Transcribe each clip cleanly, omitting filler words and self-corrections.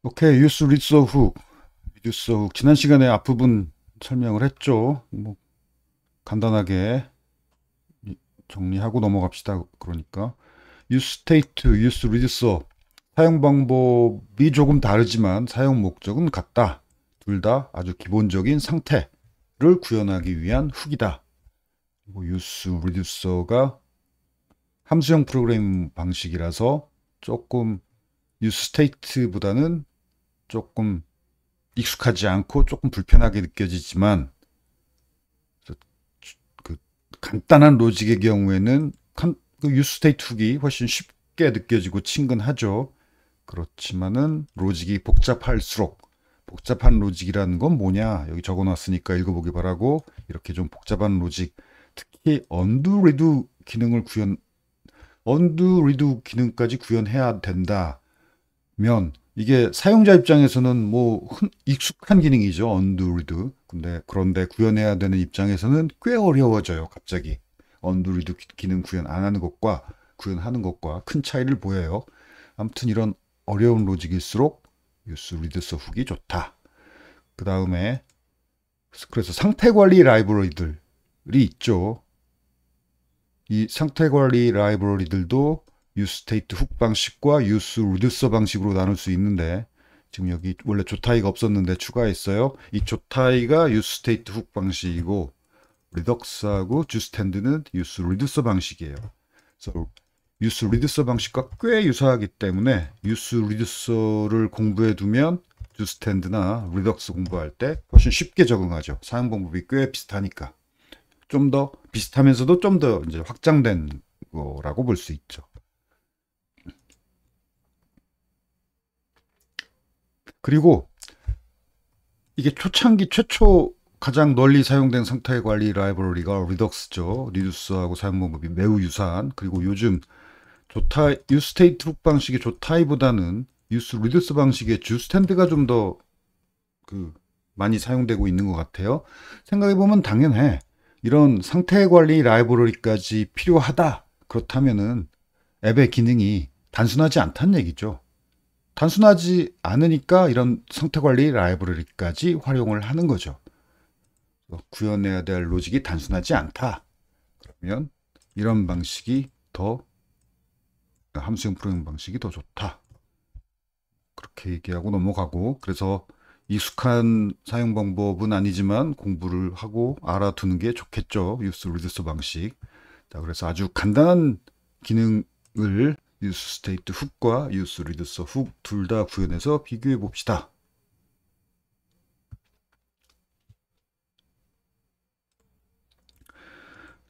오케이, 유스 리서 훅. 리듀서 훅. 지난 시간에 앞부분 설명을 했죠. 뭐 간단하게 정리하고 넘어갑시다. 그러니까 유스 스테이트, 유스 리듀서 사용 방법이 조금 다르지만 사용 목적은 같다. 둘 다 아주 기본적인 상태를 구현하기 위한 훅이다. 그리고 유스 리듀서가 함수형 프로그램 방식이라서 조금 유스 스테이트보다는 조금 익숙하지 않고 조금 불편하게 느껴지지만 그 간단한 로직의 경우에는 그 유스테이트 훅이 훨씬 쉽게 느껴지고 친근하죠. 그렇지만은 로직이 복잡할수록 복잡한 로직이라는 건 뭐냐? 여기 적어놨으니까 읽어보기 바라고. 이렇게 좀 복잡한 로직, 특히 언두 리두 기능까지 구현해야 된다면 이게 사용자 입장에서는 뭐 익숙한 기능이죠. 언두 리드. 그런데 구현해야 되는 입장에서는 꽤 어려워져요. 갑자기 언두 리드 기능 구현 안 하는 것과 구현하는 것과 큰 차이를 보여요. 아무튼 이런 어려운 로직일수록 유스 리드서 훅이 좋다. 그 다음에 그래서 상태 관리 라이브러리들이 있죠. 이 상태 관리 라이브러리들도 유스테이트 훅 방식과 유스 리듀서 방식으로 나눌 수 있는데, 지금 여기 원래 조타이가 없었는데 추가했어요. 이 조타이가 유스테이트 훅 방식이고 리덕스하고 주스탠드는 유스 리듀서 방식이에요. 그래서 유스 리듀서 방식과 꽤 유사하기 때문에 유스 리듀서를 공부해 두면 주스탠드나 리덕스 공부할 때 훨씬 쉽게 적응하죠. 사용 방법이 꽤 비슷하니까. 좀 더 비슷하면서도 좀 더 이제 확장된 거라고 볼 수 있죠. 그리고 이게 초창기 최초 가장 널리 사용된 상태 관리 라이브러리가 리덕스죠. 리듀스하고 사용 방법이 매우 유사한. 그리고 요즘 유스테이트 훅 방식의 조타이보다는 유스 리듀스 방식의 주스탠드가 좀 더 많이 사용되고 있는 것 같아요. 생각해보면 당연해. 이런 상태 관리 라이브러리까지 필요하다. 그렇다면은 앱의 기능이 단순하지 않다는 얘기죠. 단순하지 않으니까 이런 상태 관리 라이브러리까지 활용을 하는 거죠. 구현해야 될 로직이 단순하지 않다. 그러면 이런 방식이 함수형 프로그래밍 방식이 더 좋다. 그렇게 얘기하고 넘어가고, 그래서 익숙한 사용 방법은 아니지만 공부를 하고 알아두는 게 좋겠죠. 유스 리듀스 방식. 자, 그래서 아주 간단한 기능을 유스 스테이트 훅과 유스 리듀스 훅 둘 다 구현해서 비교해 봅시다.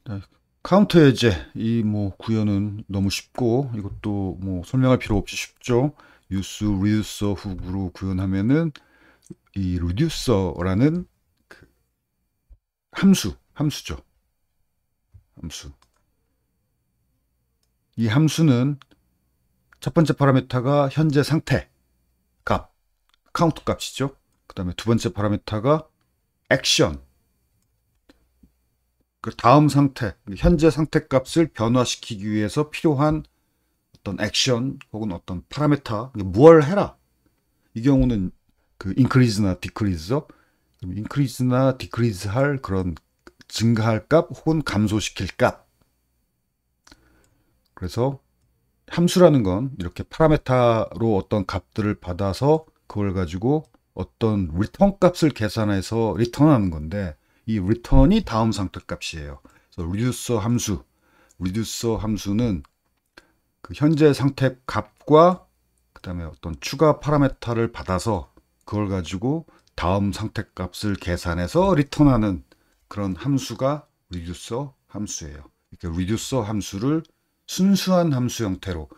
자, 카운터 예제, 이 뭐 구현은 너무 쉽고 이것도 뭐 설명할 필요 없이 쉽죠. 유스 리듀서 훅으로 구현하면은 이 리듀서라는 함수죠. 함수. 이 함수는 첫 번째 파라미터가 현재 상태 값, 카운트 값이죠. 그 다음에 두 번째 파라미터가 액션, 그 다음 상태, 현재 상태 값을 변화시키기 위해서 필요한 어떤 액션 혹은 어떤 파라미터, 무엇을 해라. 이 경우는 increase나 decrease죠. increase나 decrease 할 그런 증가할 값 혹은 감소시킬 값. 그래서 함수라는 건 이렇게 파라미터로 어떤 값들을 받아서 그걸 가지고 어떤 리턴 값을 계산해서 리턴하는 건데, 이 리턴이 다음 상태 값이에요. 그래서 리듀서 함수는 그 현재 상태 값과 그 다음에 어떤 추가 파라미터를 받아서 그걸 가지고 다음 상태 값을 계산해서 리턴하는 그런 함수가 리듀서 함수예요. 이렇게 리듀서 함수를 순수한 함수 형태로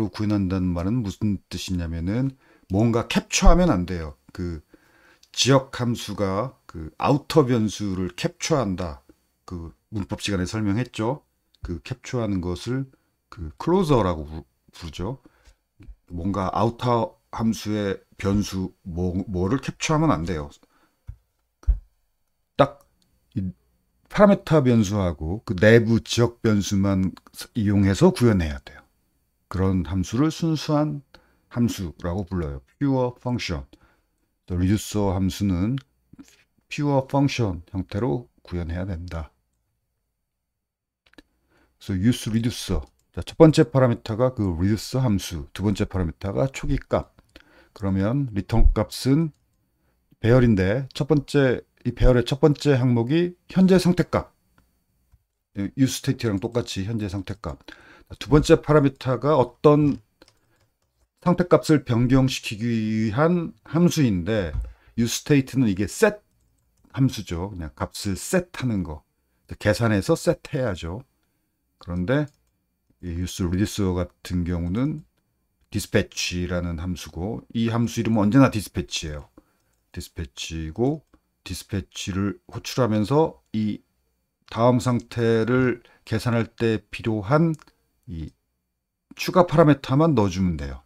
구현한다는 말은 무슨 뜻이냐면은 뭔가 캡처하면 안 돼요. 그 지역 함수가 그 아우터 변수를 캡처한다. 그 문법 시간에 설명했죠. 그 캡처하는 것을 그 클로저라고 부르죠. 뭔가 아우터 함수의 변수 뭐를 캡처하면 안 돼요. 딱 파라미터 변수하고 그 내부 지역 변수만 이용해서 구현해야 돼요. 그런 함수를 순수한 함수라고 불러요. pure function. reducer 함수는 pure function 형태로 구현해야 된다. 그래서 use reducer. 자, 첫 번째 파라미터가 그 reducer 함수, 두 번째 파라미터가 초기 값. 그러면 return 값은 배열인데 이 배열의 첫 번째 항목이 현재 상태값. use state랑 똑같이 현재 상태값. 두 번째 파라미터가 어떤 상태값을 변경시키기 위한 함수인데 use state는 이게 set 함수죠. 그냥 값을 set하는 거. 계산해서 set해야죠. 그런데 use reducer 같은 경우는 dispatch라는 함수고 이 함수 이름은 언제나 dispatch예요. dispatch고 dispatch를 호출하면서 이 다음 상태를 계산할 때 필요한 이 추가 파라미터만 넣어주면 돼요.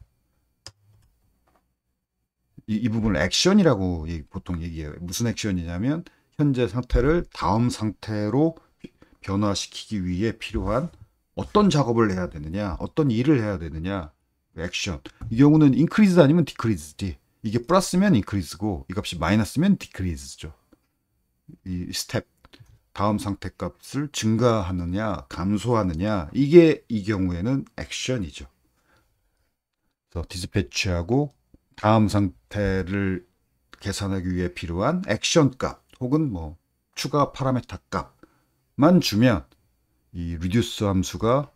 이 부분을 액션이라고 보통 얘기해요. 무슨 액션이냐면 현재 상태를 다음 상태로 변화시키기 위해 필요한 어떤 작업을 해야 되느냐, 어떤 일을 해야 되느냐, 액션. 이 경우는 increase 아니면 decrease지. 이게 플러스면 increase고 이 값이 마이너스면 decrease죠. 이 스텝, 다음 상태 값을 증가하느냐, 감소하느냐, 이게 이 경우에는 액션이죠. 그래서 디스패치하고 다음 상태를 계산하기 위해 필요한 액션 값 혹은 뭐 추가 파라미터 값만 주면 이 reduce 함수가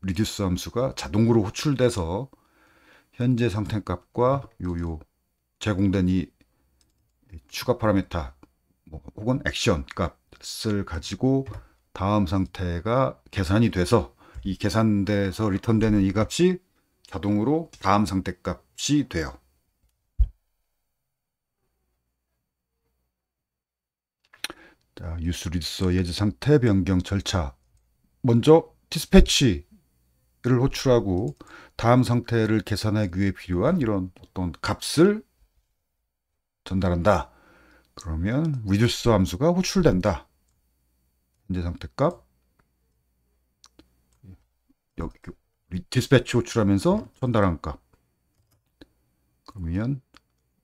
reduce 함수가 자동으로 호출돼서 현재 상태 값과 제공된 이 추가 파라미터 혹은 액션 값을 가지고 다음 상태가 계산이 돼서 이 계산돼서 리턴되는 이 값이 자동으로 다음 상태 값이 돼요. 자, use reducer 예제 상태 변경 절차. 먼저 dispatch를 호출하고 다음 상태를 계산하기 위해 필요한 이런 어떤 값을 전달한다. 그러면 reducer 함수가 호출된다. 현재 상태 값 여기 dispatch 호출하면서 전달한 값. 그러면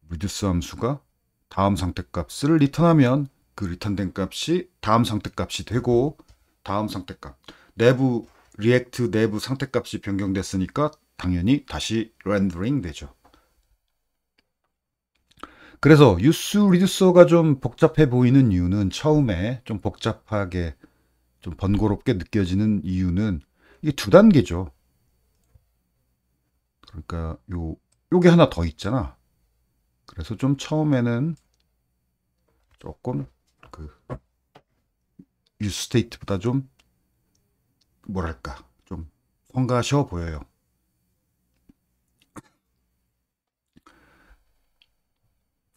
reducer 함수가 다음 상태 값을 리턴하면 그 리턴된 값이 다음 상태 값이 되고 다음 상태 값 내부 리액트 내부 상태 값이 변경됐으니까 당연히 다시 렌더링 되죠. 그래서 use reducer가 좀 복잡해 보이는 이유는 처음에 좀 복잡하게 좀 번거롭게 느껴지는 이유는 이게 두 단계죠. 그러니까 요게 하나 더 있잖아. 그래서 좀 처음에는 조금 그 use state보다 좀 뭐랄까 좀 성가셔 보여요.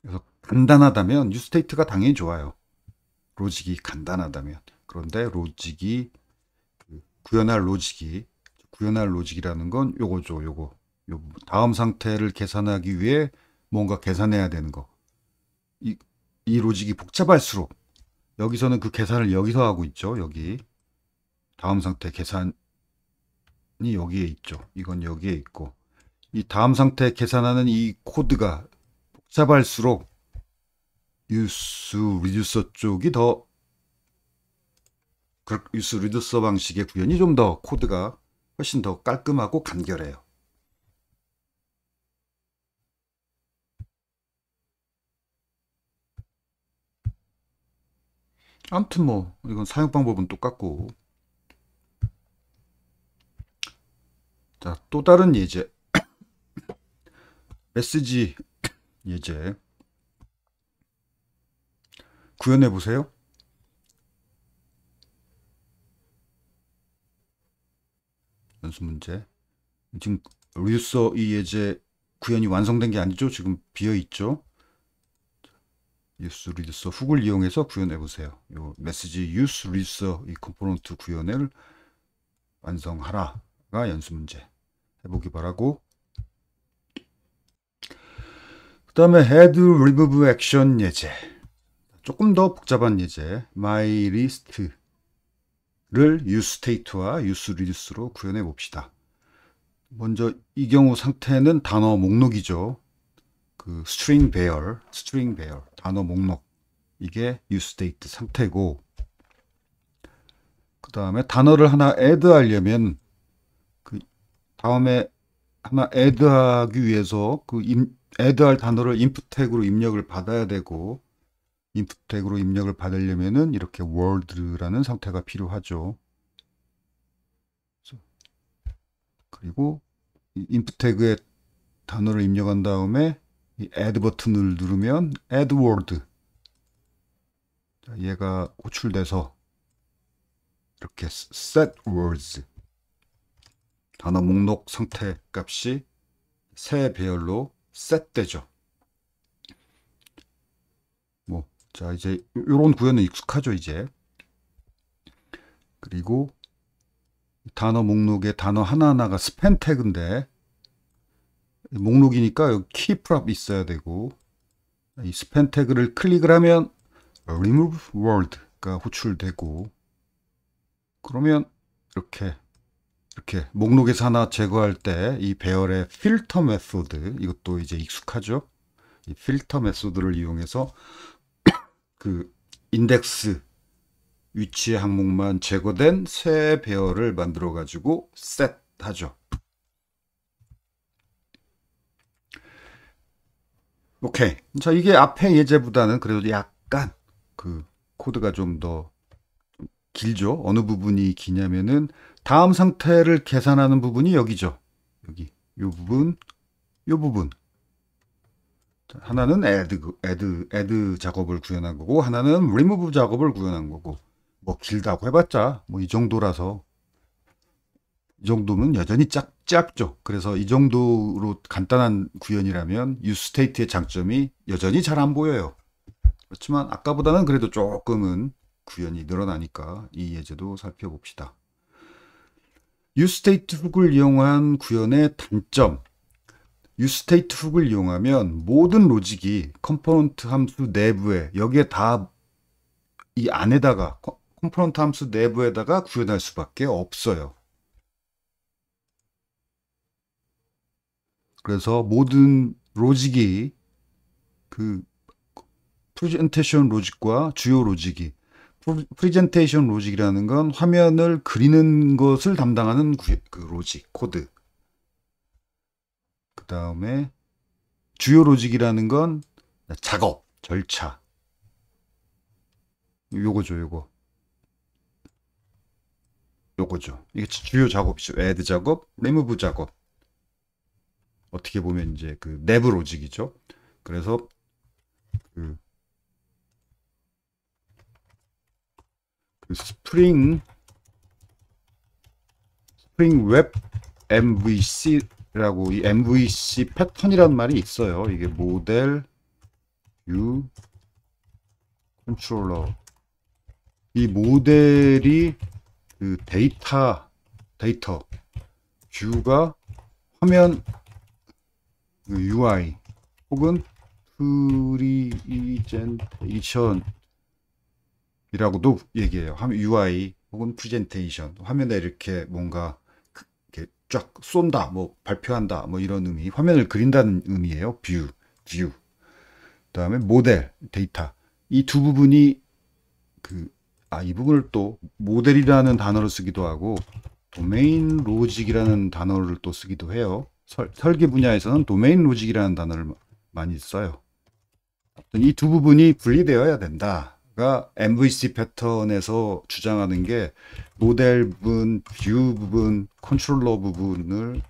그래서 간단하다면 use state가 당연히 좋아요. 로직이 간단하다면. 그런데 로직이 구현할 로직이라는 건 요거죠. 요거 다음 상태를 계산하기 위해 뭔가 계산해야 되는 거. 이 로직이 복잡할수록 여기서는 그 계산을 여기서 하고 있죠. 여기 다음 상태 계산이 여기에 있죠. 이건 여기에 있고 이 다음 상태 계산하는 이 코드가 복잡할수록 use reducer 쪽이 더 use reducer 방식의 구현이 좀 더 코드가 훨씬 더 깔끔하고 간결해요. 아무튼 뭐 이건 사용 방법은 똑같고. 자, 또 다른 예제. 메시지 예제 구현해 보세요. 연습 문제. 지금 reducer 이 예제 구현이 완성된 게 아니죠. 지금 비어 있죠. use reducer 훅을 이용해서 구현해 보세요. 요 메시지 use reducer 이 컴포넌트 구현을 완성하라가 연습 문제. 해보기 바라고. 그 다음에 add remove action 예제. 조금 더 복잡한 예제. my list를 use state와 use reduce로 구현해 봅시다. 먼저 이 경우 상태는 단어 목록이죠. 그 string bear 단어 목록, 이게 useState 상태고, 그 다음에 단어를 하나 add 하려면 그 다음에 하나 add 하기 위해서 그 add 할 단어를 input 태그로 입력을 받아야 되고, input 태그로 입력을 받으려면은 이렇게 word라는 상태가 필요하죠. 그리고 이 input 태그에 단어를 입력한 다음에 이 add 버튼을 누르면 add word, 자, 얘가 호출돼서 이렇게 set words, 단어 목록 상태 값이 새 배열로 셋되죠. 뭐, 자, 이제 이런 구현은 익숙하죠, 이제. 그리고 단어 목록에 단어 하나하나가 스팬 태그인데, 목록이니까 여기 키 프랍 있어야 되고, 이 스팬 태그를 클릭을 하면 remove word가 호출되고, 그러면 이렇게 목록에서 하나 제거할 때 이 배열의 필터 메소드, 이것도 이제 익숙하죠. 이 필터 메소드를 이용해서 그 인덱스 위치의 항목만 제거된 새 배열을 만들어 가지고 셋하죠. 오케이. 자, 이게 앞에 예제보다는 그래도 약간 그 코드가 좀 더 길죠. 어느 부분이 기냐면은 다음 상태를 계산하는 부분이 여기죠. 여기 요 부분, 요 부분. 자, 하나는 add 작업을 구현한 거고, 하나는 remove 작업을 구현한 거고. 뭐 길다고 해봤자 뭐 이 정도라서, 이 정도면 여전히 짧죠. 그래서 이 정도로 간단한 구현이라면 useState의 장점이 여전히 잘 안 보여요. 그렇지만 아까보다는 그래도 조금은 구현이 늘어나니까 이 예제도 살펴봅시다. useState 훅을 이용한 구현의 단점. useState 훅을 이용하면 모든 로직이 컴포넌트 함수 내부에, 여기에 다 이 안에다가 컴포넌트 함수 내부에다가 구현할 수밖에 없어요. 그래서 모든 로직이 그 프레젠테이션 로직과 주요 로직이, 프레젠테이션 로직이라는 건 화면을 그리는 것을 담당하는 그 로직 코드, 그 다음에 주요 로직이라는 건 작업 절차, 요거죠. 요거죠. 이게 주요 작업이죠. add 작업, remove 작업. 어떻게 보면 이제 그 내부 로직이죠. 그래서 그 스프링 웹 MVC라고, 이 MVC 패턴이라는 말이 있어요. 이게 모델 뷰 컨트롤러. 이 모델이 그 데이터 뷰가 화면 그 UI 혹은 프리젠테이션이라고도 얘기해요. UI 혹은 프레젠테이션, 화면에 이렇게 뭔가 이렇게 쫙 쏜다, 뭐 발표한다, 뭐 이런 의미, 화면을 그린다는 의미예요. 뷰. 그다음에 모델, 데이터. 이 두 부분이 이 부분을 또 모델이라는 단어를 쓰기도 하고 도메인 로직이라는 단어를 또 쓰기도 해요. 설계 분야에서는 도메인 로직이라는 단어를 많이 써요. 이 두 부분이 분리되어야 된다가 MVC 패턴에서 주장하는 게, 모델 부분, 뷰 부분, 컨트롤러 부분을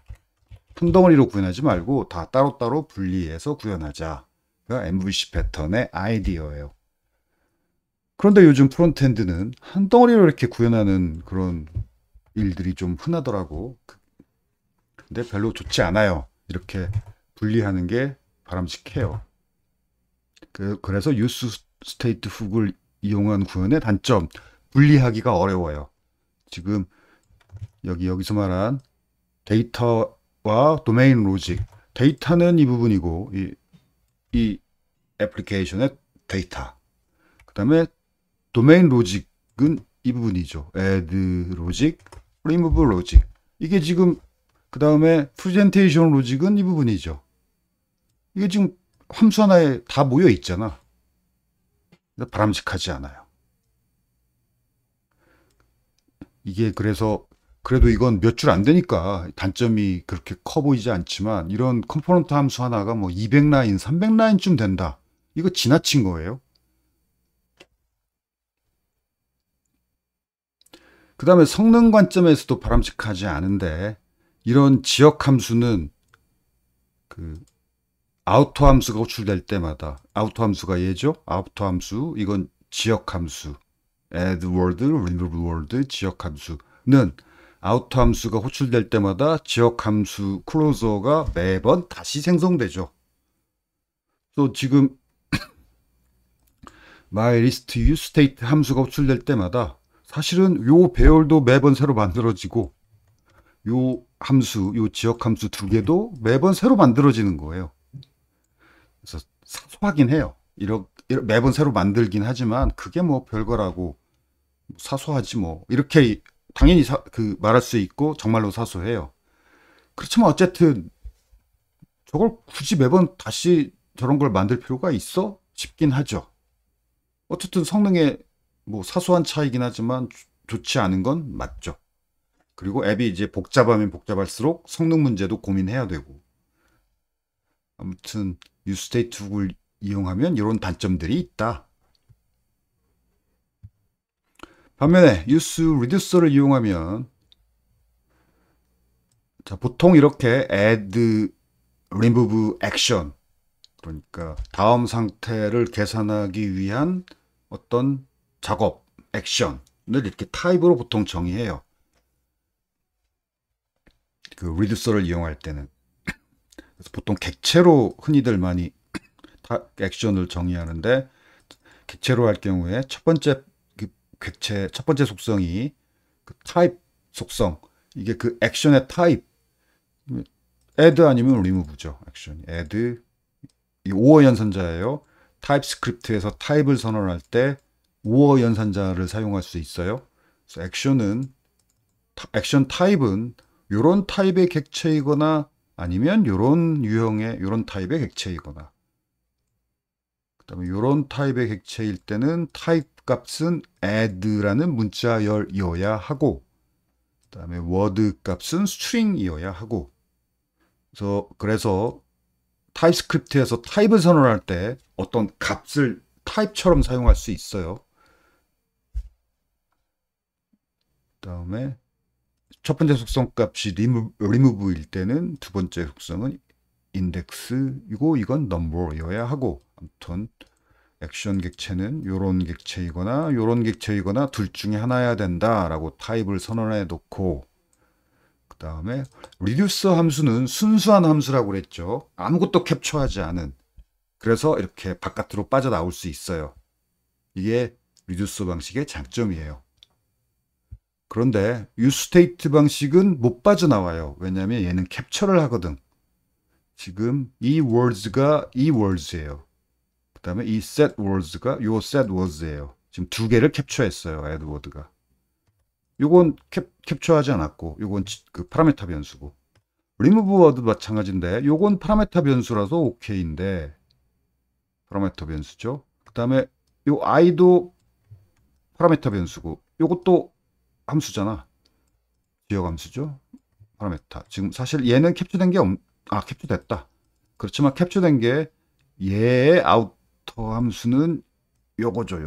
한 덩어리로 구현하지 말고 다 따로따로 분리해서 구현하자가 MVC 패턴의 아이디어예요. 그런데 요즘 프론트엔드는 한 덩어리로 이렇게 구현하는 그런 일들이 좀 흔하더라고. 근데 별로 좋지 않아요. 이렇게 분리하는 게 바람직해요. 그래서 useState 훅을 이용한 구현의 단점, 분리하기가 어려워요. 지금 여기서 말한 데이터와 도메인 로직, 데이터는 이 부분이고 이 애플리케이션의 데이터, 그 다음에 도메인 로직은 이 부분이죠. add 로직, remove 로직. 이게 지금 그 다음에 프레젠테이션 로직은 이 부분이죠. 이게 지금 함수 하나에 다 모여 있잖아. 바람직하지 않아요. 이게 그래서 그래도 이건 몇 줄 안 되니까 단점이 그렇게 커 보이지 않지만 이런 컴포넌트 함수 하나가 뭐 200라인, 300라인쯤 된다. 이거 지나친 거예요. 그 다음에 성능 관점에서도 바람직하지 않은데 이런 지역 함수는 그 아우터 함수가 호출될 때마다 아우터 함수가 얘죠. 아우터 함수 이건 지역 함수 add word, remove word 지역 함수는 아우터 함수가 호출될 때마다 지역 함수 클로저가 매번 다시 생성되죠. 또 지금 myList useState 함수가 호출될 때마다 사실은 요 배열도 매번 새로 만들어지고 요 함수, 요 지역 함수 두 개도 매번 새로 만들어지는 거예요. 그래서 사소하긴 해요. 매번 새로 만들긴 하지만 그게 뭐 별거라고 사소하지 뭐 이렇게 당연히 말할 수 있고 정말로 사소해요. 그렇지만 어쨌든 저걸 굳이 매번 다시 저런 걸 만들 필요가 있어? 싶긴 하죠. 어쨌든 성능에 뭐 사소한 차이긴 하지만 좋지 않은 건 맞죠. 그리고 앱이 이제 복잡하면 복잡할수록 성능 문제도 고민해야 되고. 아무튼 useState 훅을 이용하면 이런 단점들이 있다. 반면에 useReducer를 이용하면 자, 보통 이렇게 add, remove action 그러니까 다음 상태를 계산하기 위한 어떤 작업, 액션을 이렇게 타입으로 보통 정의해요. 그 reducer를 이용할 때는. 그래서 보통 객체로 흔히들 많이 액션을 정의하는데 객체로 할 경우에 첫 번째 그 객체 첫 번째 속성이 그 타입 속성 이게 그 액션의 타입 add 아니면 remove죠. 액션이 add 이 5어 연산자예요. 타입스크립트에서 타입을 선언할 때 5어 연산자를 사용할 수 있어요. 그래서 액션 타입은 요런 타입의 객체이거나 아니면 요런 유형의 요런 타입의 객체이거나 그다음에 요런 타입의 객체일 때는 타입 값은 add라는 문자열이어야 하고 그다음에 word 값은 string이어야 하고 그래서 타입스크립트에서 타입을 선언할 때 어떤 값을 타입처럼 사용할 수 있어요. 그다음에 첫 번째 속성 값이 remove일 때는 두 번째 속성은 index이고 이건 number이어야 하고 아무튼 액션 객체는 요런 객체이거나 요런 객체이거나 둘 중에 하나여야 된다라고 타입을 선언해 놓고 그 다음에 reducer 함수는 순수한 함수라고 그랬죠. 아무것도 캡처하지 않은 그래서 이렇게 바깥으로 빠져나올 수 있어요. 이게 reducer 방식의 장점이에요. 그런데 useState 방식은 못 빠져나와요. 왜냐하면 얘는 캡처를 하거든. 지금 이 words가 이 words예요. 그 다음에 이 set words가 요 set words예요. 지금 두 개를 캡처했어요. add word가. 요건 캡처하지 않았고 요건 그 파라메타 변수고 remove word 마찬가지인데 요건 파라메타 변수라서 오케이인데 파라메타 변수죠. 그 다음에 요 i도 파라메타 변수고 요것도 함수잖아. 지역 함수죠. 파라메타. 지금 사실 얘는 캡처된 게 캡처됐다. 그렇지만 캡처된 게 얘의 아우터 함수는 요거죠.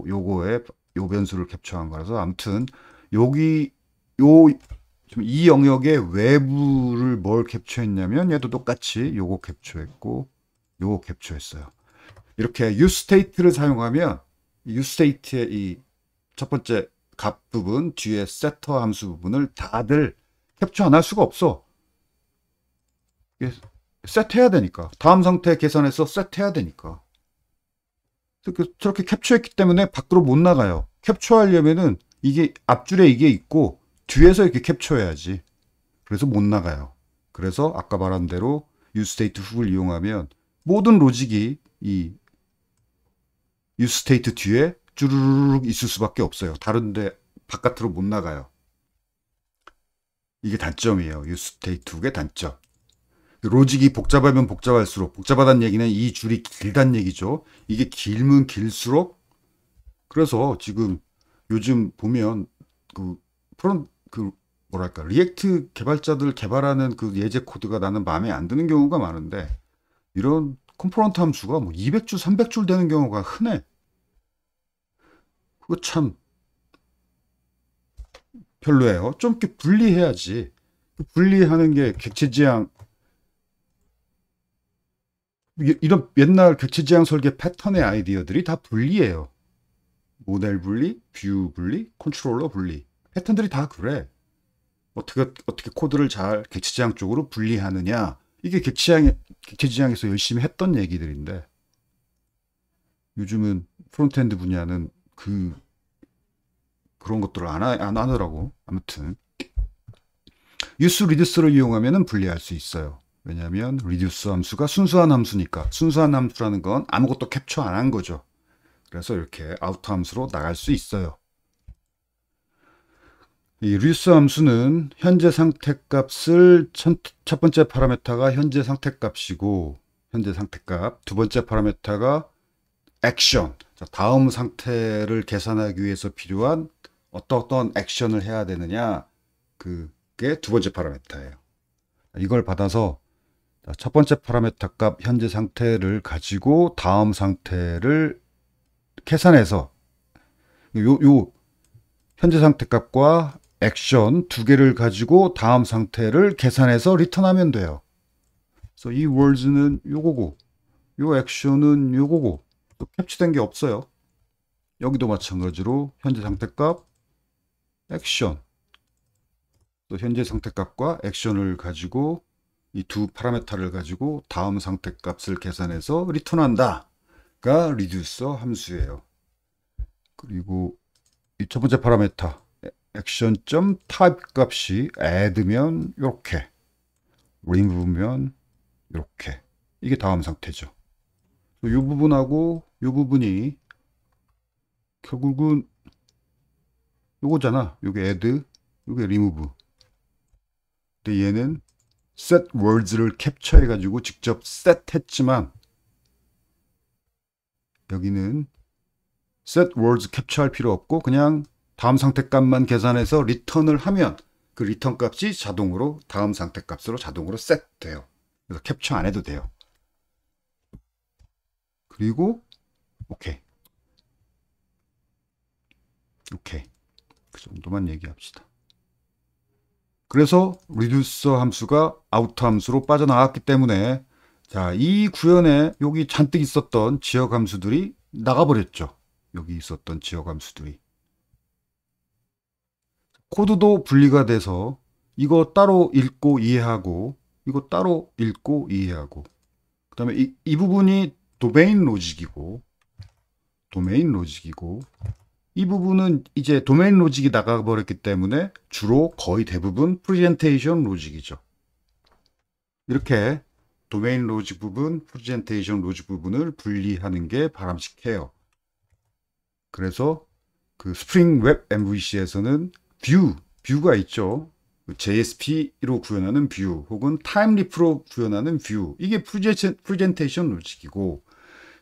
요거의 요 변수를 캡처한 거라서 아무튼 여기 지금 이 영역의 외부를 뭘 캡처했냐면 얘도 똑같이 요거 캡처했고 요거 캡처했어요. 이렇게 useState를 사용하면 useState의 이 첫 번째 값 부분 뒤에 세터 함수 부분을 다들 캡처 안 할 수가 없어. 세트해야 되니까. 다음 상태 계산해서 세트해야 되니까. 저렇게 캡처했기 때문에 밖으로 못 나가요. 캡처하려면은 이게 앞줄에 이게 있고 뒤에서 이렇게 캡처해야지. 그래서 못 나가요. 그래서 아까 말한 대로 useState 훅을 이용하면 모든 로직이 이 useState 뒤에 쭈르륵 있을 수밖에 없어요. 다른데 바깥으로 못 나가요. 이게 단점이에요. 이 스테이트 훅의 단점. 로직이 복잡하면 복잡할수록, 복잡하다는 얘기는 이 줄이 길다는 얘기죠. 이게 길면 길수록, 그래서 지금 요즘 보면 그 뭐랄까 리액트 개발자들 개발하는 그 예제 코드가 나는 마음에 안 드는 경우가 많은데, 이런 컴포넌트 함수가 뭐 200줄, 300줄 되는 경우가 흔해. 그거 참 별로예요. 좀 이렇게 분리해야지. 분리하는 게 객체지향, 이런 옛날 객체지향 설계 패턴의 아이디어들이 다 분리예요. 모델 분리, 뷰 분리, 컨트롤러 분리. 패턴들이 다 그래. 어떻게 코드를 잘 객체지향 쪽으로 분리하느냐. 이게 객체지향에서 열심히 했던 얘기들인데, 요즘은 프론트엔드 분야는 그런 것들을 안 하더라고. 아무튼 유스 리듀스를 이용하면 분리할 수 있어요. 왜냐하면 리듀스 함수가 순수한 함수니까. 순수한 함수라는 건 아무것도 캡처 안 한 거죠. 그래서 이렇게 아우터 함수로 나갈 수 있어요. 이 리듀스 함수는 현재 상태 값을 첫 번째 파라메터가 현재 상태 값이고, 현재 상태값, 두 번째 파라메터가 액션, 다음 상태를 계산하기 위해서 필요한 어떤 액션을 해야 되느냐, 그게 두 번째 파라메터예요. 이걸 받아서 첫 번째 파라메터 값 현재 상태를 가지고 다음 상태를 계산해서 요 현재 상태 값과 액션 두 개를 가지고 다음 상태를 계산해서 리턴하면 돼요. 그래서 이 words는 요거고, 요 액션은 요거고, 또 캡처된 게 없어요. 여기도 마찬가지로 현재 상태 값, 액션, 또 현재 상태 값과 액션을 가지고 이 두 파라메터를 가지고 다음 상태 값을 계산해서 리턴한다가 리듀서 함수예요. 그리고 이 첫 번째 파라메터 액션.type 값이 add면 이렇게, remove면 이렇게, 이게 다음 상태죠. 이 부분하고 이 부분이 결국은 요거잖아. 요게 add, 요게 remove. 근데 얘는 set words를 캡처해 가지고 직접 set 했지만, 여기는 set words 캡처할 필요 없고 그냥 다음 상태 값만 계산해서 리턴을 하면 그 리턴 값이 자동으로 다음 상태 값으로 자동으로 set 돼요. 그래서 캡처 안 해도 돼요. 그리고 오케이. 그 정도만 얘기합시다. 그래서 리듀서 함수가 아우터 함수로 빠져나왔기 때문에, 자, 이 구현에 여기 잔뜩 있었던 지역 함수들이 나가버렸죠. 여기 있었던 지역 함수들이. 코드도 분리가 돼서 이거 따로 읽고 이해하고, 이거 따로 읽고 이해하고, 그 다음에 이 부분이 도메인 로직이고, 이 부분은 이제 도메인 로직이 나가버렸기 때문에 주로 거의 대부분 프레젠테이션 로직이죠. 이렇게 도메인 로직 부분, 프레젠테이션 로직 부분을 분리하는 게 바람직해요. 그래서 그 스프링 웹 MVC에서는 뷰가 있죠. JSP로 구현하는 뷰, 혹은 타임리프로 구현하는 뷰, 이게 프레젠테이션 로직이고,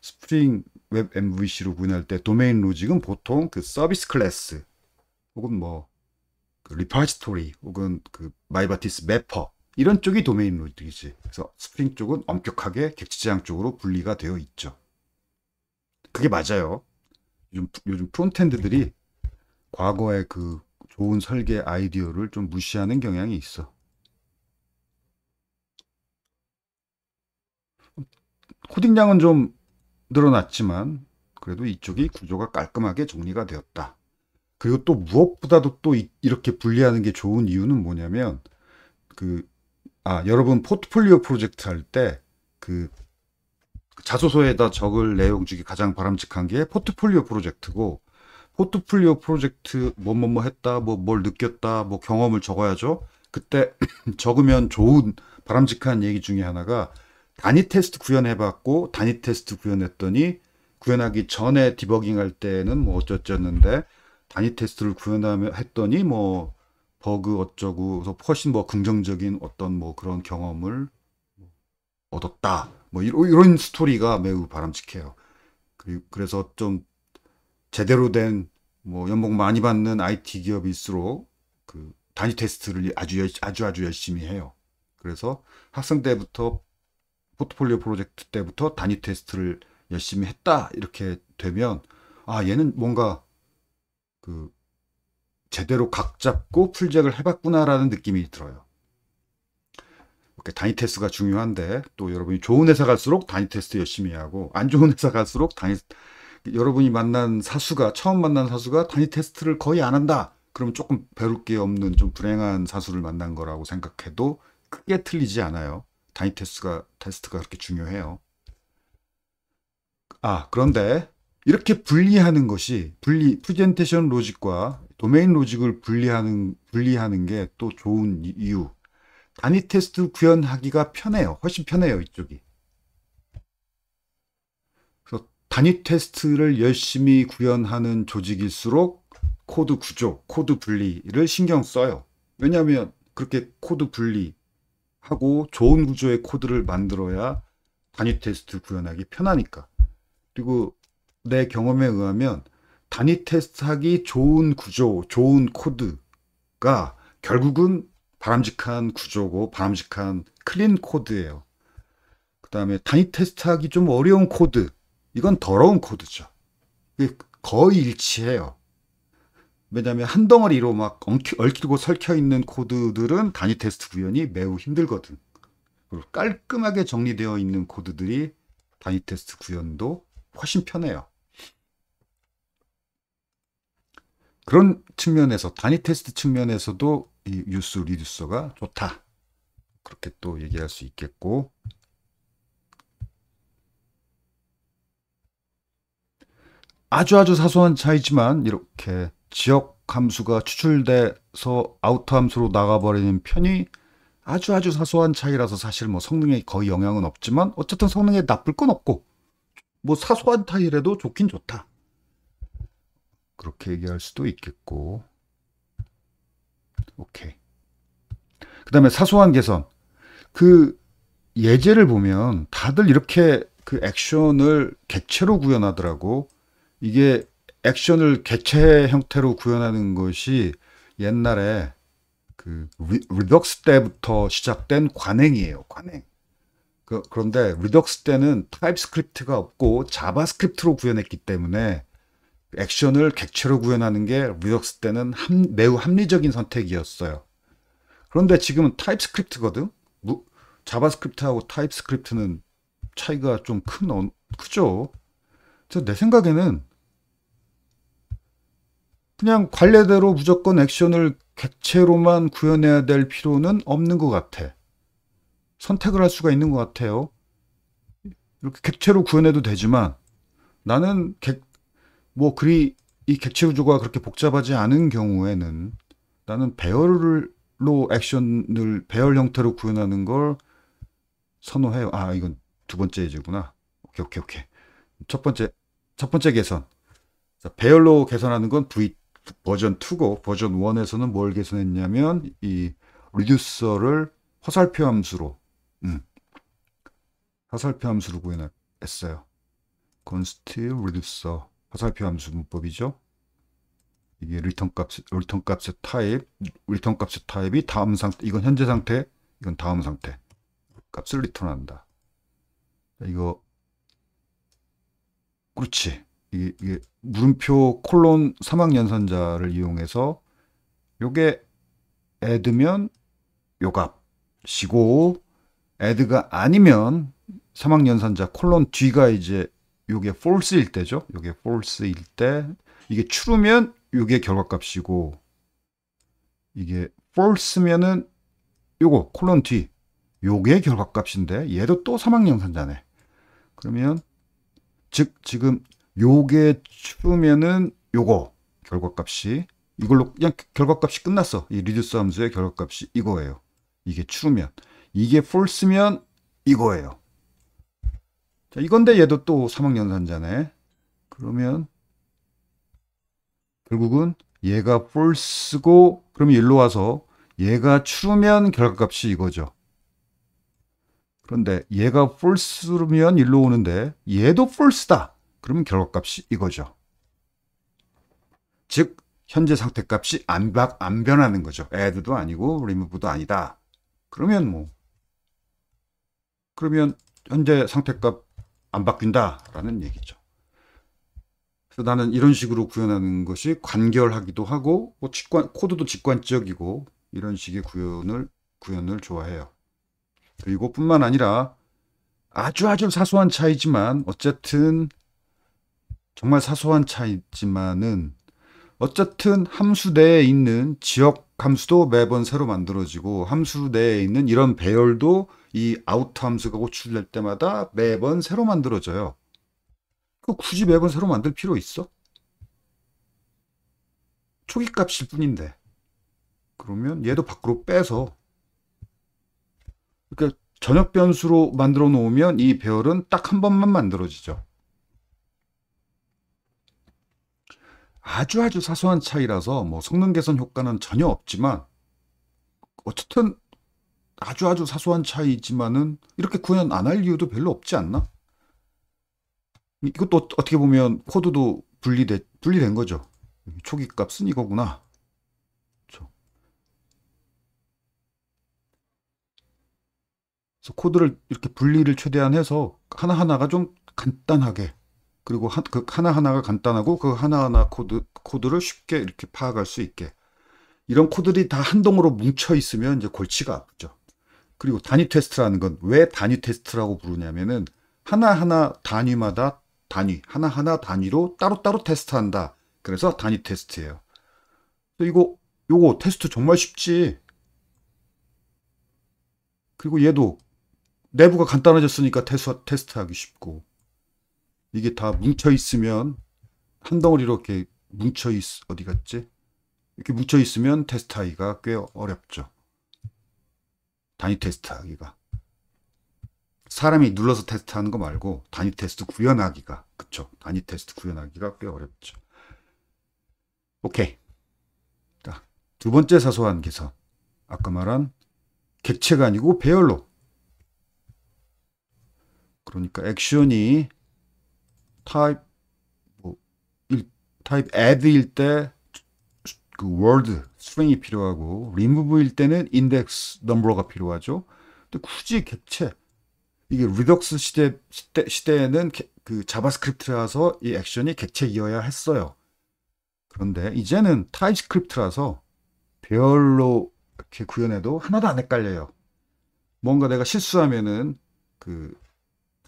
스프링 웹 MVC로 구현할 때 도메인 로직은 보통 그 서비스 클래스, 혹은 뭐 그 리파지토리, 혹은 그 마이바티스 매퍼, 이런 쪽이 도메인 로직이지. 그래서 스프링 쪽은 엄격하게 객체지향 쪽으로 분리가 되어 있죠. 그게 맞아요. 요즘 프론트엔드들이 과거의 그 좋은 설계 아이디어를 좀 무시하는 경향이 있어. 코딩량은 좀 늘어났지만 그래도 이쪽이 구조가 깔끔하게 정리가 되었다. 그리고 또 무엇보다도 또 이렇게 분리하는 게 좋은 이유는 뭐냐면, 여러분 포트폴리오 프로젝트 할 때 그 자소서에다 적을 내용 중에 가장 바람직한 게 포트폴리오 프로젝트고, 포트폴리오 프로젝트 뭐뭐뭐 했다, 뭘 느꼈다, 뭐 경험을 적어야죠. 그때 적으면 좋은 바람직한 얘기 중에 하나가, 단위 테스트 구현해봤고, 단위 테스트 구현했더니 구현하기 전에 디버깅 할 때는 뭐 어쩌는데 단위 테스트를 했더니 뭐 버그 어쩌고, 그래서 훨씬 뭐 긍정적인 어떤 뭐 그런 경험을 얻었다. 뭐 이런 스토리가 매우 바람직해요. 그래서 좀 제대로 된 뭐 연봉 많이 받는 IT 기업일수록 그 단위 테스트를 아주 열심히 해요. 그래서 학생 때부터 포트폴리오 프로젝트 때부터 단위 테스트를 열심히 했다. 이렇게 되면 아, 얘는 뭔가 그 제대로 각 잡고 풀잭을 해봤구나라는 느낌이 들어요. 이렇게 단위 테스트가 중요한데 또 여러분이 좋은 회사 갈수록 단위 테스트 열심히 하고 안 좋은 회사 갈수록 여러분이 만난 사수가 처음 만난 사수가 단위 테스트를 거의 안 한다. 그럼 조금 배울 게 없는 좀 불행한 사수를 만난 거라고 생각해도 크게 틀리지 않아요. 단위 테스트가 그렇게 중요해요. 아, 그런데 이렇게 분리하는 것이 프레젠테이션 로직과 도메인 로직을 분리하는 게 또 좋은 이유. 단위 테스트 구현하기가 편해요. 훨씬 편해요, 이쪽이. 그래서 단위 테스트를 열심히 구현하는 조직일수록 코드 구조, 코드 분리를 신경 써요. 왜냐하면 그렇게 코드 분리하고 좋은 구조의 코드를 만들어야 단위 테스트 구현하기 편하니까. 그리고 내 경험에 의하면 단위 테스트하기 좋은 구조, 좋은 코드가 결국은 바람직한 구조고 바람직한 클린 코드예요. 그 다음에 단위 테스트하기 좀 어려운 코드, 이건 더러운 코드죠. 이게 거의 일치해요. 왜냐하면 한 덩어리로 막 얽히고 설켜 있는 코드들은 단위 테스트 구현이 매우 힘들거든. 그리고 깔끔하게 정리되어 있는 코드들이 단위 테스트 구현도 훨씬 편해요. 그런 측면에서 단위 테스트 측면에서도 이 유스 리듀서가 좋다. 그렇게 또 얘기할 수 있겠고, 아주 사소한 차이지만 이렇게 지역 함수가 추출돼서 아우터 함수로 나가버리는 편이 아주 사소한 차이라서 사실 뭐 성능에 거의 영향은 없지만 어쨌든 성능에 나쁠 건 없고 뭐 사소한 차이라도 좋긴 좋다. 그렇게 얘기할 수도 있겠고. 오케이. 그 다음에 사소한 개선. 그 예제를 보면 다들 이렇게 그 액션을 객체로 구현하더라고. 이게 액션을 객체 형태로 구현하는 것이 옛날에 그 리덕스 때부터 시작된 관행이에요. 관행. 그런데 리덕스 때는 타입스크립트가 없고 자바스크립트로 구현했기 때문에 액션을 객체로 구현하는 게 리덕스 때는 매우 합리적인 선택이었어요. 그런데 지금은 타입스크립트거든. 자바스크립트하고 타입스크립트는 차이가 좀 크죠. 그래서 내 생각에는 그냥 관례대로 무조건 액션을 객체로만 구현해야 될 필요는 없는 것 같아. 선택을 할 수가 있는 것 같아요. 이렇게 객체로 구현해도 되지만 나는 이 객체 구조가 그렇게 복잡하지 않은 경우에는 나는 배열 형태로 구현하는 걸 선호해요. 아, 이건 두 번째 예제구나. 오케이. 첫 번째 개선. 자, 배열로 개선하는 건 버전 2고 버전 1에서는 뭘 개선했냐면 이 리듀서를 화살표 함수로 구현했어요. const reducer 화살표 함수 문법이죠. 이게 리턴 값의 타입이 다음 상태, 이건 현재 상태, 이건 다음 상태 값을 리턴한다. 이거 그렇지. 이게 물음표 콜론 사막 연산자를 이용해서 요게 add면 요 값이고 add가 아니면 사막 연산자 콜론 뒤가 이제 요게 false일 때죠. 요게 false일 때 이게 true면 요게 결과값이고 이게 false면은 요거 콜론 뒤 요게 결과값인데 얘도 또 사막 연산자네. 그러면 지금 요게 true면은 요거 결과값이 이걸로 그냥 결과값이 끝났어. 이 리듀스 함수의 결과값이 이거예요. 이게 true면 이게 false면 이거예요. 자, 이건데 얘도 또 사막 연산자네. 그러면 결국은 얘가 false고 그러면 일로 와서 얘가 true면 결과값이 이거죠. 그런데 얘가 false면 일로 오는데 얘도 false다. 그러면 결과값이 이거죠. 즉 현재 상태값이 안 변하는 거죠. add도 아니고 remove도 아니다. 그러면 현재 상태값 안 바뀐다라는 얘기죠. 그래서 나는 이런 식으로 구현하는 것이 관결하기도 하고 코드도 직관적이고 이런 식의 구현을 좋아해요. 그리고 뿐만 아니라 아주 사소한 차이지만 어쨌든 정말 사소한 차이지만은 어쨌든 함수 내에 있는 지역 함수도 매번 새로 만들어지고 함수 내에 있는 이런 배열도 이 아웃 함수가 호출될 때마다 매번 새로 만들어져요. 굳이 매번 새로 만들 필요 있어? 초기 값일 뿐인데. 그러면 얘도 밖으로 빼서 그러니까 전역 변수로 만들어 놓으면 이 배열은 딱 한 번만 만들어지죠. 아주 사소한 차이라서 성능 개선 효과는 전혀 없지만 어쨌든 아주 사소한 차이지만은 이렇게 구현 안 할 이유도 별로 없지 않나? 이것도 어떻게 보면 코드도 분리된 거죠. 초기 값은 이거구나. 그렇죠. 그래서 코드를 이렇게 분리를 최대한 해서 하나하나가 좀 간단하게 그리고 그 하나하나가 간단하고 그 하나하나 코드를 쉽게 이렇게 파악할 수 있게 이런 코드들이 다 한 동으로 뭉쳐 있으면 이제 골치가 아프죠. 그리고 단위 테스트라는 건 왜 단위 테스트라고 부르냐면은 하나하나 단위마다 하나하나 단위로 따로따로 테스트한다. 그래서 단위 테스트예요. 요거 테스트 정말 쉽지. 그리고 얘도 내부가 간단해졌으니까 테스트하기 쉽고 이게 다 뭉쳐 있으면 한 덩어리로 이렇게 어디 갔지? 이렇게 뭉쳐 있으면 테스트하기가 꽤 어렵죠. 단위 테스트하기가. 사람이 눌러서 테스트하는 거 말고 단위 테스트 구현하기가 그쵸? 단위 테스트 구현하기가 꽤 어렵죠. 오케이. 자, 두 번째 사소한 개선. 아까 말한 객체가 아니고 배열로. 그러니까 액션이 타입 타입 add일 때 그 word string이 필요하고 remove일 때는 index number가 필요하죠. 근데 굳이 객체 이게 리덕스 시대에는 그 자바스크립트라서 이 액션이 객체이어야 했어요. 그런데 이제는 타입스크립트라서 배열로 이렇게 구현해도 하나도 안 헷갈려요. 뭔가 내가 실수하면은 그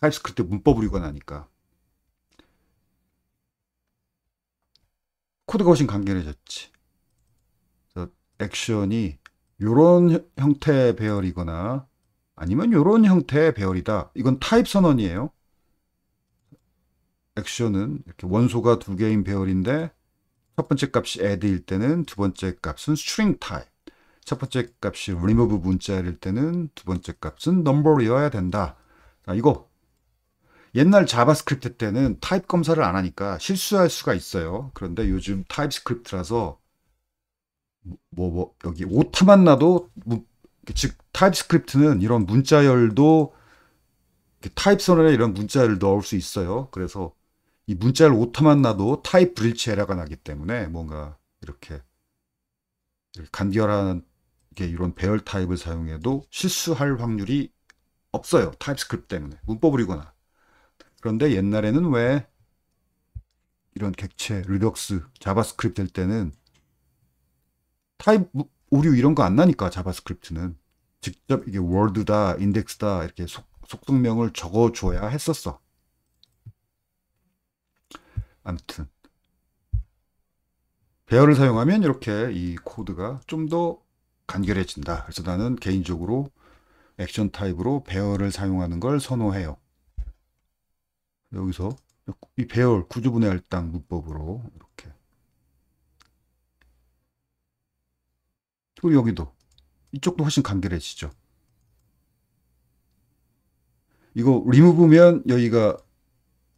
타입스크립트 문법을 읽어나니까 코드가 훨씬 간결해졌지. 그래서 액션이 이런 형태의 배열이거나 아니면 이런 형태의 배열이다. 이건 타입 선언이에요. 액션은 이렇게 원소가 두 개인 배열인데 첫 번째 값이 add일 때는 두 번째 값은 string type. 첫 번째 값이 remove 문자일 때는 두 번째 값은 number이어야 된다. 자, 이거 옛날 자바스크립트 때는 타입 검사를 안 하니까 실수할 수가 있어요. 그런데 요즘 타입스크립트라서 여기 오타만 나도 즉 타입스크립트는 이런 문자열도 타입 선언에 이런 문자열을 넣을 수 있어요. 그래서 이 문자열 오타만 나도 타입 브리치 에러가 나기 때문에 뭔가 이렇게 간결한 이런 배열 타입을 사용해도 실수할 확률이 없어요. 타입스크립트 때문에 문법을 읽거나. 그런데 옛날에는 왜 이런 객체, 리덕스, 자바스크립트 될 때는 타입 오류 이런 거 안 나니까 자바스크립트는 직접 이게 월드다, 인덱스다 이렇게 속성명을 적어줘야 했었어. 아무튼 배열을 사용하면 이렇게 이 코드가 좀 더 간결해진다. 그래서 나는 개인적으로 액션 타입으로 배열을 사용하는 걸 선호해요. 여기서 이 배열 구조분해 할당 문법으로 이렇게. 그리고 여기도 이쪽도 훨씬 간결해지죠. 이거 리무브면 여기가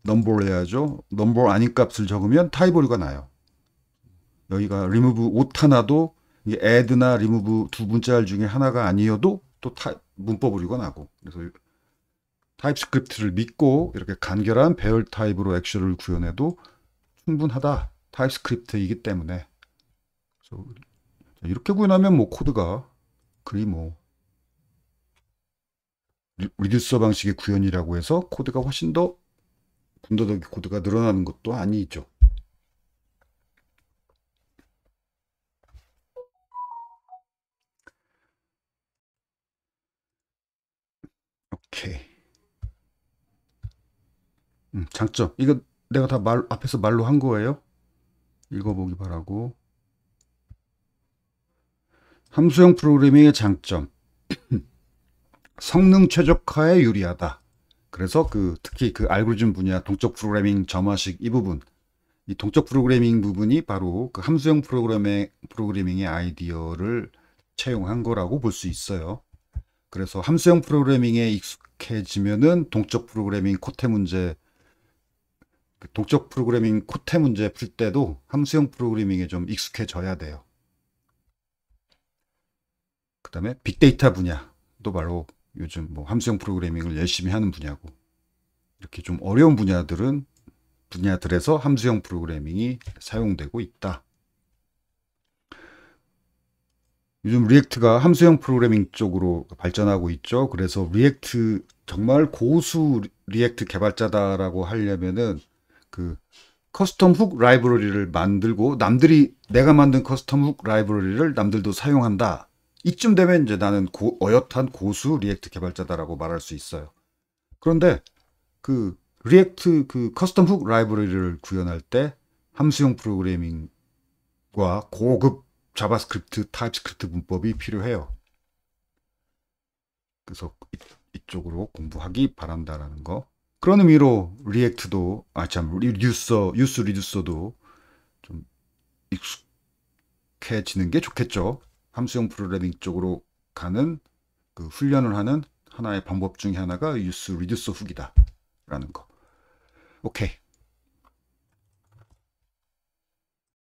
넘버를 해야죠. 넘버 아닌 값을 적으면 타입 오류가 나요. 여기가 remove 옷 하나도 이게 add나 remove 두 문자열 중에 하나가 아니어도 또 문법을 읽어나고. 그래서 타입스크립트를 믿고 이렇게 간결한 배열 타입으로 액션을 구현해도 충분하다. 타입스크립트이기 때문에. 그래서 이렇게 구현하면 뭐 코드가 그리 뭐 리듀서 방식의 구현이라고 해서 코드가 훨씬 더 군더더기 코드가 늘어나는 것도 아니죠. 오케이. 장점. 이거 내가 다 앞에서 말로 한 거예요. 읽어보기 바라고. 함수형 프로그래밍의 장점. 성능 최적화에 유리하다. 그래서 특히 알고리즘 분야 동적 프로그래밍 점화식 이 부분, 이 동적 프로그래밍 부분이 바로 함수형 프로그래밍의 아이디어를 채용한 거라고 볼 수 있어요. 그래서 함수형 프로그래밍에 익숙해지면은 동적 프로그래밍 코테 문제 풀 때도 함수형 프로그래밍에 좀 익숙해져야 돼요. 그 다음에 빅데이터 분야도 바로 요즘 뭐 함수형 프로그래밍을 열심히 하는 분야고, 이렇게 좀 어려운 분야들에서 함수형 프로그래밍이 사용되고 있다. 요즘 리액트가 함수형 프로그래밍 쪽으로 발전하고 있죠. 그래서 리액트 정말 고수 리액트 개발자다라고 하려면은 커스텀 훅 라이브러리를 만들고 내가 만든 커스텀 훅 라이브러리를 남들도 사용한다. 이쯤 되면 이제 나는 어엿한 고수 리액트 개발자다라고 말할 수 있어요. 그런데 리액트 커스텀 훅 라이브러리를 구현할 때 함수형 프로그래밍과 고급 자바스크립트, 타입스크립트 문법이 필요해요. 그래서 이쪽으로 공부하기 바란다라는 거. 그런 의미로 리액트도 유스 리듀서도 좀 익숙해지는 게 좋겠죠. 함수형 프로그래밍 쪽으로 가는 훈련을 하는 하나의 방법 중에 하나가 유스 리듀서 훅이다 라는 거. 오케이.